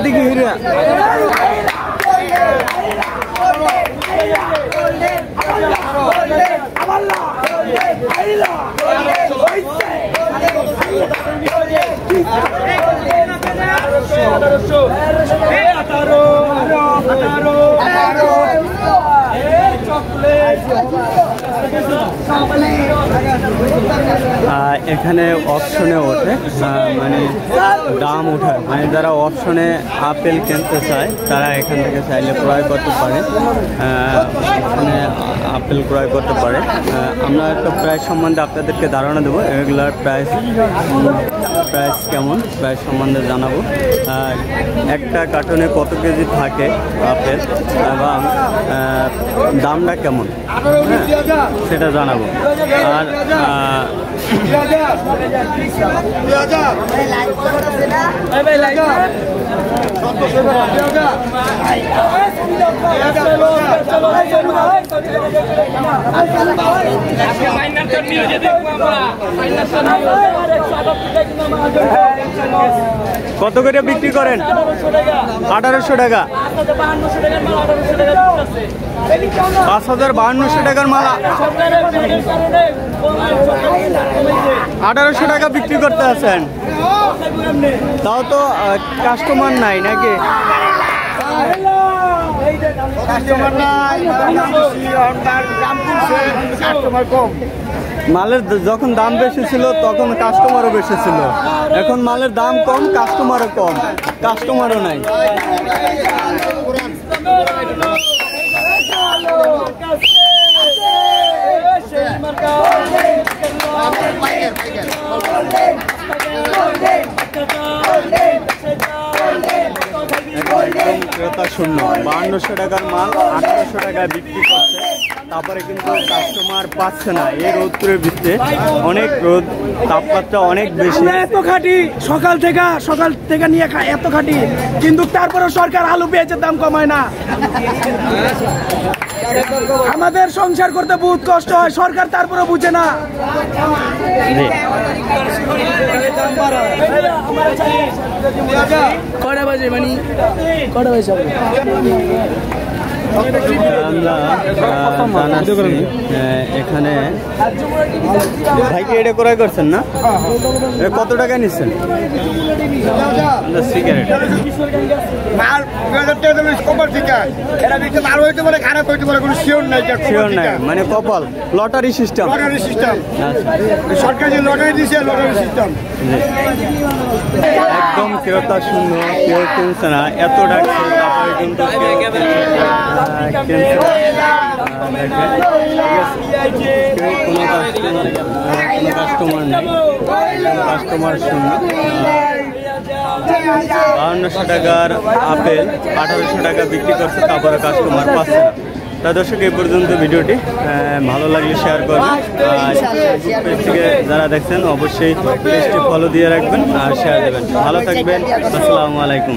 এদিকে হিরা এখানে অপশনে ওঠে মানে দাম ওঠায় মানে যারা অপশনে আপেল কিনতে চায় তারা এখান থেকে চাইলে ক্রয় করতে পারে মানে আপেল ক্রয় করতে পারে আমরা একটা প্রাইস সম্বন্ধে আপনাদেরকে ধারণা দেবো এগুলার প্রাইস কেমন প্রাইস সম্বন্ধে জানাবো একটা কার্টনে কত কেজি থাকে আপেল এবং দামটা কেমন সেটা জানাবো আর কত করে বিক্রি করেন 1800 টাকা 5500 টাকার মালা 1800 টাকা বিক্রি করতে আছেন তাও তো কাস্টমার নাই নাকি মালের যখন দাম বেশি ছিল তখন কাস্টমারও বেশি ছিল এখন মালের দাম কম কাস্টমারও কম কাস্টমারও নাই ক্রেতা শূন্য 5200 টাকার মাল 1800 টাকায় বিক্রি করছে তারপরে কিন্তু কাস্টমার পাচ্ছে না এই রোদ্রের ভিতরে অনেক রোদ তাপমাত্রা অনেক বেশি এত খাটি সকাল থেকে নিয়ে এত খাটি কিন্তু তারপরে সরকার আলু পেঁয়াজের দাম কমায় না আমাদের সংসার করতে বহুত কষ্ট হয় সরকার তারপরে বুঝে না কটা বাজে মানে কটা বাজে আমরা এখানে ভাইকে এটা ক্রয় করছেন না কত টাকা নিচ্ছেন সিগারেট মানে কপাল লটারি সিস্টেম সরকার যে লটারি দিচ্ছে লটারি সিস্টেম একদম ক্রেতা শূন্য কেউ কিনছে না এত ডাকছে তারপরে কিন্তু কাস্টমার নেই কাস্টমার শূন্য 5200 টাকার আপেল 1800 টাকা বিক্রি করছে তারপরে কাস্টমার পাচ্ছে না তা দর্শক এই পর্যন্ত ভিডিওটি ভালো লাগলে শেয়ার করবেন আর ফেসবুক পেজ থেকে যারা দেখছেন অবশ্যই পেজটি ফলো দিয়ে রাখবেন আর শেয়ার দেবেন ভালো থাকবেন আসসালামু আলাইকুম।